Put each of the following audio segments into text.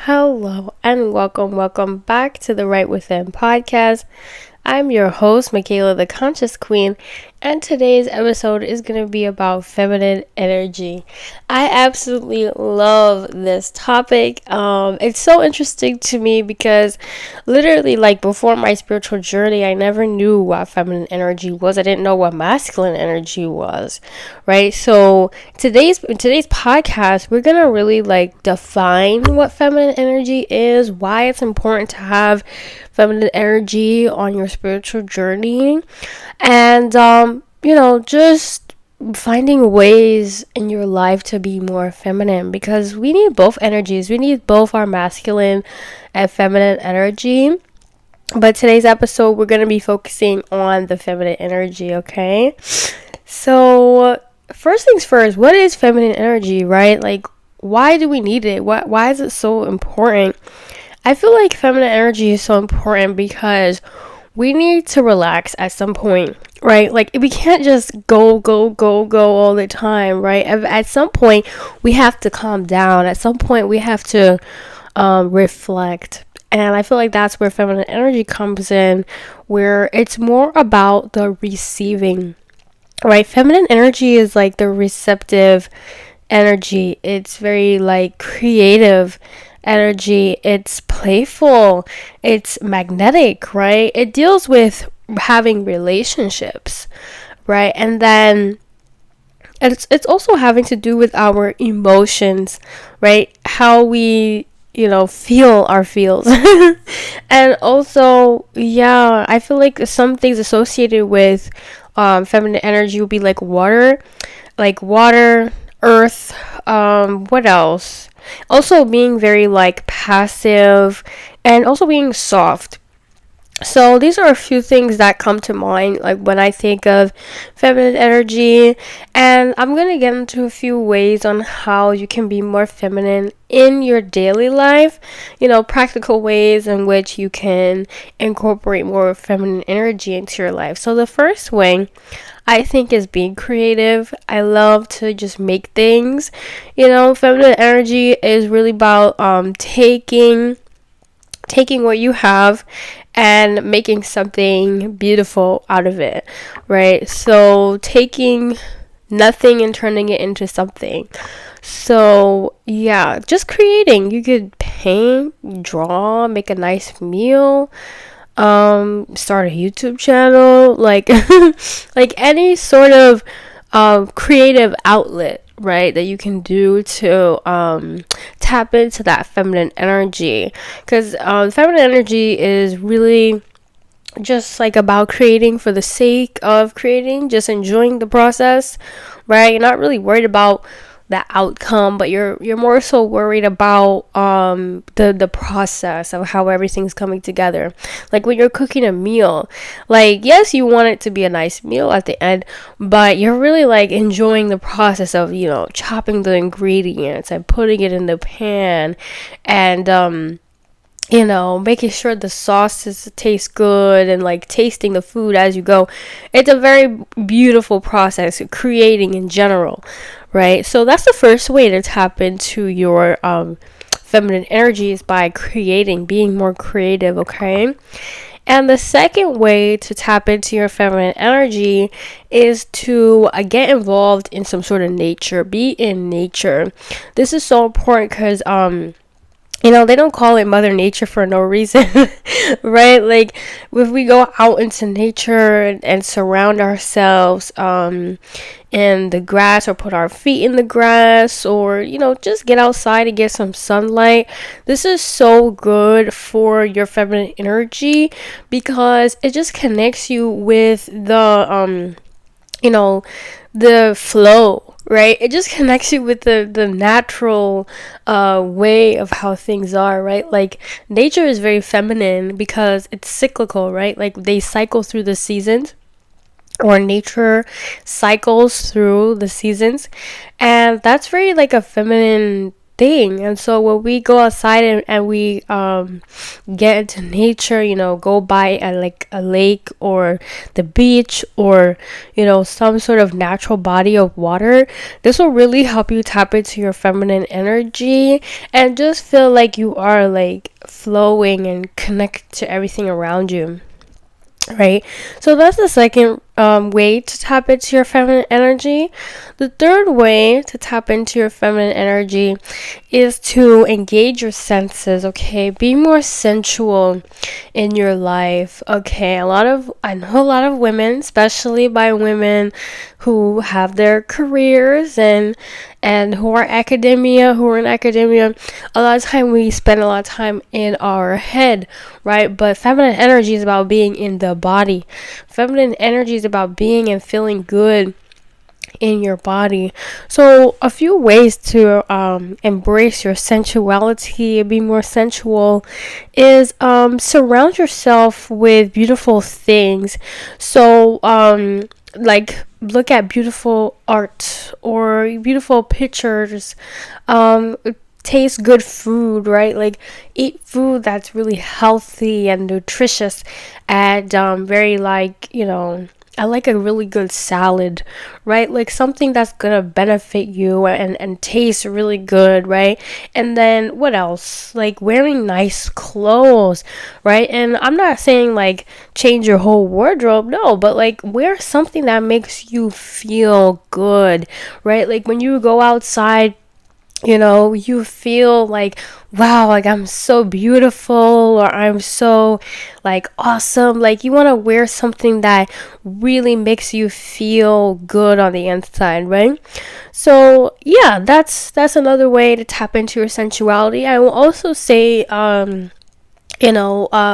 Hello and welcome back to the Right Within podcast. I'm your host, Michaela the Conscious Queen, and today's episode is going to be about feminine energy. I absolutely love this topic. It's so interesting to me because literally, like before my spiritual journey, I never knew what feminine energy was. I didn't know what masculine energy was, right? So in today's podcast, we're gonna really like define what feminine energy is, why it's important to have feminine energy on your spiritual journey, and just finding ways in your life to be more feminine, because we need both energies. We need both our masculine and feminine energy. But today's episode, we're going to be focusing on the feminine energy, okay? So, first things first, what is feminine energy, right? Like, why do we need it? Why is it so important? I feel like feminine energy is so important because we need to relax at some point, right? Like, we can't just go all the time, right? At some point, we have to calm down. At some point, we have to reflect. And I feel like that's where feminine energy comes in, where it's more about the receiving, right? Feminine energy is like the receptive energy. It's very like creative energy. It's playful. It's magnetic, right? It deals with having relationships, right? And then it's also having to do with our emotions, right? How we feel our feels. And also, yeah, I feel like some things associated with feminine energy would be like water, earth, what else? Also being very like passive and also being soft. So these are a few things that come to mind like when I think of feminine energy, and I'm going to get into a few ways on how you can be more feminine in your daily life, practical ways in which you can incorporate more feminine energy into your life. So the first way I think is being creative. I love to just make things. Feminine energy is really about taking what you have and making something beautiful out of it, right? So taking nothing and turning it into something. So yeah, just creating. You could paint, draw, make a nice meal, start a YouTube channel, like like any sort of creative outlet, right, that you can do to tap into that feminine energy, because feminine energy is really just like about creating for the sake of creating, just enjoying the process, right? You're not really worried about the outcome, but you're more so worried about the process of how everything's coming together. Like when you're cooking a meal, like yes, you want it to be a nice meal at the end, but you're really like enjoying the process of chopping the ingredients and putting it in the pan, and making sure the sauces taste good and like tasting the food as you go. It's a very beautiful process, creating in general, right? So that's the first way to tap into your feminine energy, is by creating, being more creative, okay? And the second way to tap into your feminine energy is to get involved in some sort of nature, be in nature. This is so important because they don't call it Mother Nature for no reason, right? Like, if we go out into nature and surround ourselves in the grass, or put our feet in the grass, or, just get outside and get some sunlight, this is so good for your feminine energy, because it just connects you with the flow, right? It just connects you with the natural way of how things are, right? Like, nature is very feminine because it's cyclical, right? Like, they cycle through the seasons, or nature cycles through the seasons, and that's very like a feminine thing. And so when we go outside and we get into nature, go by a lake or the beach, or some sort of natural body of water, this will really help you tap into your feminine energy and just feel like you are like flowing and connect to everything around you, right? So that's the second way to tap into your feminine energy. The third way to tap into your feminine energy is to engage your senses, okay? Be more sensual in your life, okay? I know a lot of women, especially by women who have their careers and who are in academia, a lot of time we spend a lot of time in our head, right? But feminine energy is about being in the body. Feminine energy is about being and feeling good in your body. So a few ways to embrace your sensuality, be more sensual, is surround yourself with beautiful things. So like look at beautiful art or beautiful pictures, taste good food, right? Like eat food that's really healthy and nutritious, and very like, I like a really good salad, right? Like something that's gonna benefit you and taste really good, right? And then what else? Like wearing nice clothes, right? And I'm not saying like change your whole wardrobe, no, but like wear something that makes you feel good, right? Like when you go outside, you feel like, wow, like I'm so beautiful, or I'm so like awesome. Like you want to wear something that really makes you feel good on the inside, right? So yeah, that's another way to tap into your sensuality. I will also say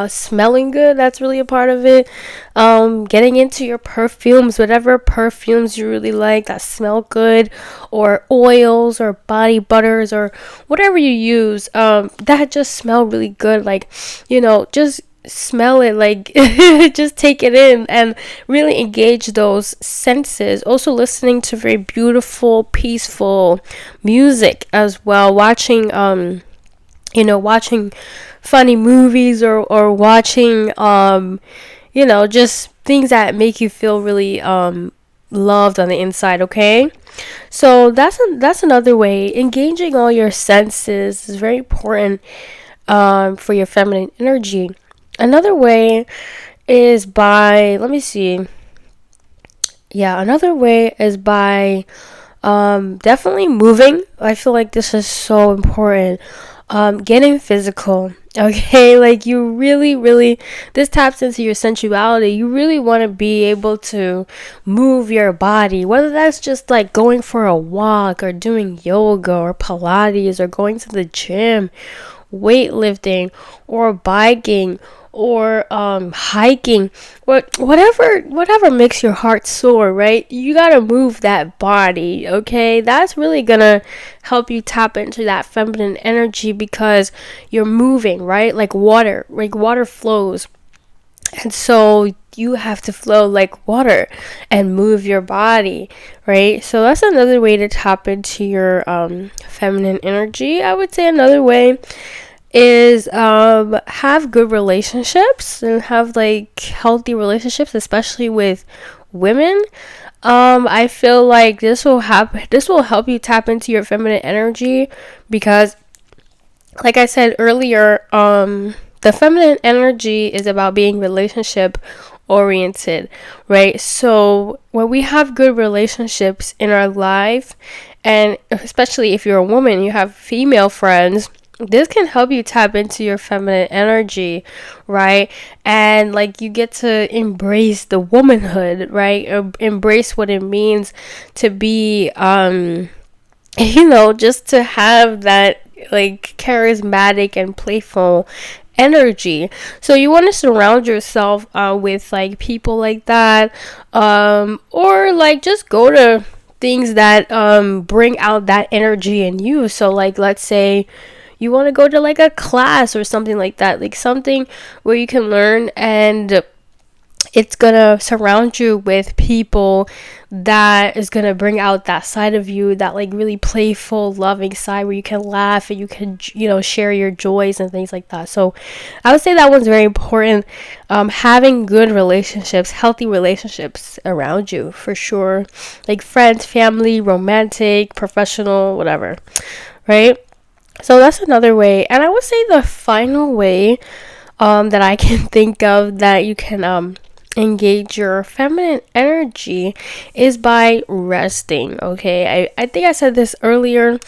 smelling good, that's really a part of it. Getting into your perfumes, whatever perfumes you really like that smell good, or oils or body butters or whatever you use, that just smell really good. Like, just smell it, like just take it in and really engage those senses. Also listening to very beautiful, peaceful music as well. Watching funny movies, or watching just things that make you feel really loved on the inside, okay? So that's another way. Engaging all your senses is very important for your feminine energy. Another way is by, let me see. Yeah, another way is by definitely moving. I feel like this is so important. Getting physical, okay? Like you really, this taps into your sensuality. You really want to be able to move your body, whether that's just like going for a walk, or doing yoga, or Pilates, or going to the gym, weightlifting, or biking, or hiking, or whatever makes your heart soar, right? You gotta move that body, okay? That's really gonna help you tap into that feminine energy, because you're moving, right? Like water flows, and so you have to flow like water and move your body, right? So that's another way to tap into your feminine energy. I would say another way is have good relationships, and have like healthy relationships, especially with women. I feel like this will help you tap into your feminine energy, because like I said earlier, the feminine energy is about being relationship oriented, right? So when we have good relationships in our life, and especially if you're a woman, you have female friends, this can help you tap into your feminine energy, right? And like you get to embrace the womanhood, right? Or embrace what it means to be just to have that like charismatic and playful energy. So you want to surround yourself with like people like that, or like just go to things that bring out that energy in you. So like let's say you want to go to like a class or something like that, like something where you can learn and it's gonna surround you with people that is gonna bring out that side of you, that like really playful, loving side where you can laugh and you can, share your joys and things like that. So I would say that one's very important. Having good relationships, healthy relationships around you, for sure, like friends, family, romantic, professional, whatever, right? So that's another way. And I would say the final way that I can think of that you can engage your feminine energy is by resting. Okay, I think I said this earlier,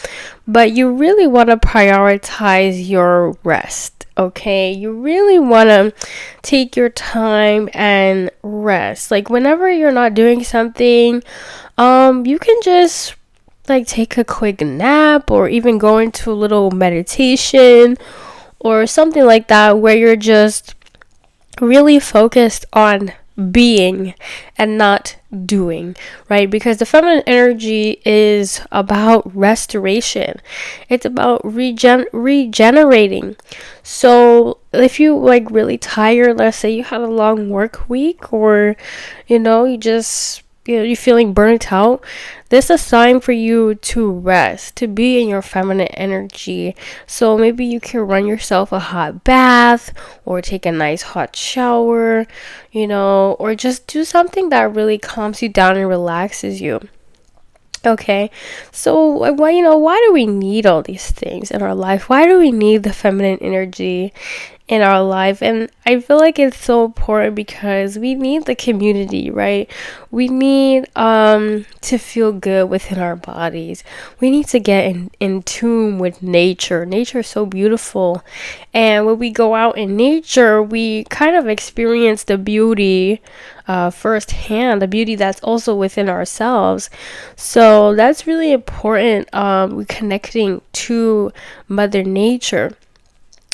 but you really want to prioritize your rest. Okay, you really want to take your time and rest. Like whenever you're not doing something, you can just like take a quick nap or even go into a little meditation or something like that, where you're just really focused on being and not doing, right? Because the feminine energy is about restoration. It's about regenerating. So if you like really tired, let's say you had a long work week, or you just you're feeling burnt out, this is a sign for you to rest, to be in your feminine energy. So maybe you can run yourself a hot bath or take a nice hot shower, or just do something that really calms you down and relaxes you. Okay, so why do we need all these things in our life? Why do we need the feminine energy in our life? And I feel like it's so important because we need the community, right? We need to feel good within our bodies. We need to get in tune with nature. Nature is so beautiful, and when we go out in nature, we kind of experience the beauty firsthand, the beauty that's also within ourselves. So that's really important. We're connecting to Mother Nature.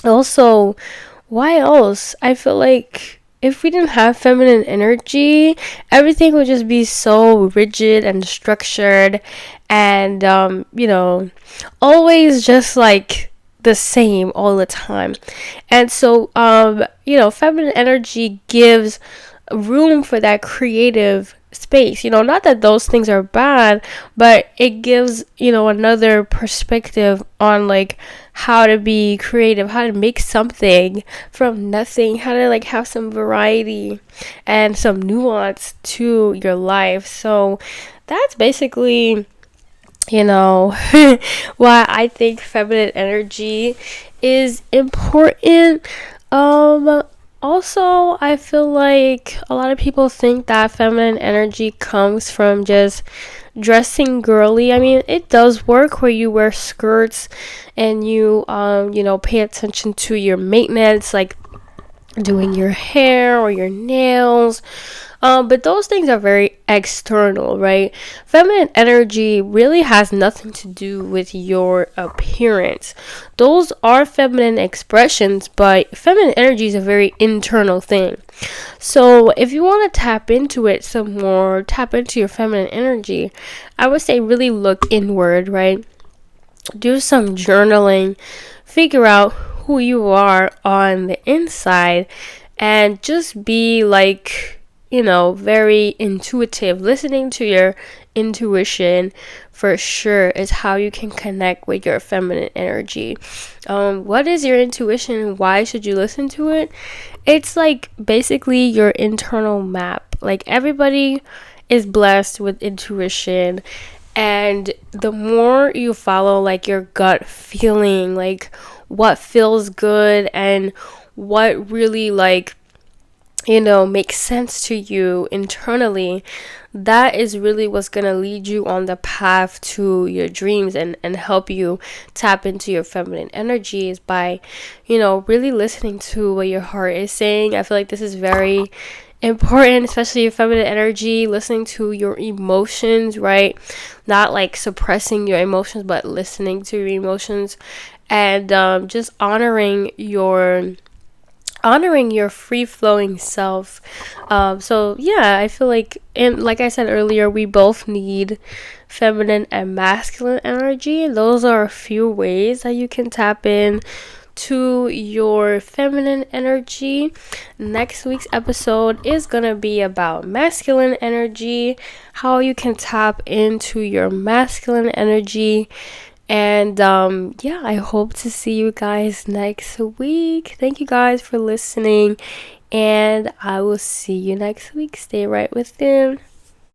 Also, why else? I feel like if we didn't have feminine energy, everything would just be so rigid and structured and, always just like the same all the time. And so, feminine energy gives room for that creative space. Not that those things are bad, but it gives, another perspective on like how to be creative, how to make something from nothing, how to like have some variety and some nuance to your life. So that's basically, why I think feminine energy is important. Also, I feel like a lot of people think that feminine energy comes from just dressing girly. I mean, it does work where you wear skirts and you, pay attention to your maintenance, like doing your hair or your nails. But those things are very external, right? Feminine energy really has nothing to do with your appearance. Those are feminine expressions, but feminine energy is a very internal thing. So if you want to tap into it some more, tap into your feminine energy, I would say really look inward, right? Do some journaling, figure out who you are on the inside, and just be like, very intuitive. Listening to your intuition for sure is how you can connect with your feminine energy. What is your intuition? Why should you listen to it? It's like basically your internal map. Like everybody is blessed with intuition, and the more you follow like your gut feeling, like what feels good and what really like makes sense to you internally, that is really what's gonna lead you on the path to your dreams and help you tap into your feminine energies by really listening to what your heart is saying. I feel like this is very important, especially your feminine energy, listening to your emotions, right? Not like suppressing your emotions, but listening to your emotions, and just honoring your free-flowing self. So yeah, I feel like, and like I said earlier, we both need feminine and masculine energy. Those are a few ways that you can tap in to your feminine energy. Next week's episode is gonna be about masculine energy, how you can tap into your masculine energy. And yeah, I hope to see you guys next week. Thank you guys for listening, and I will see you next week. Stay right within.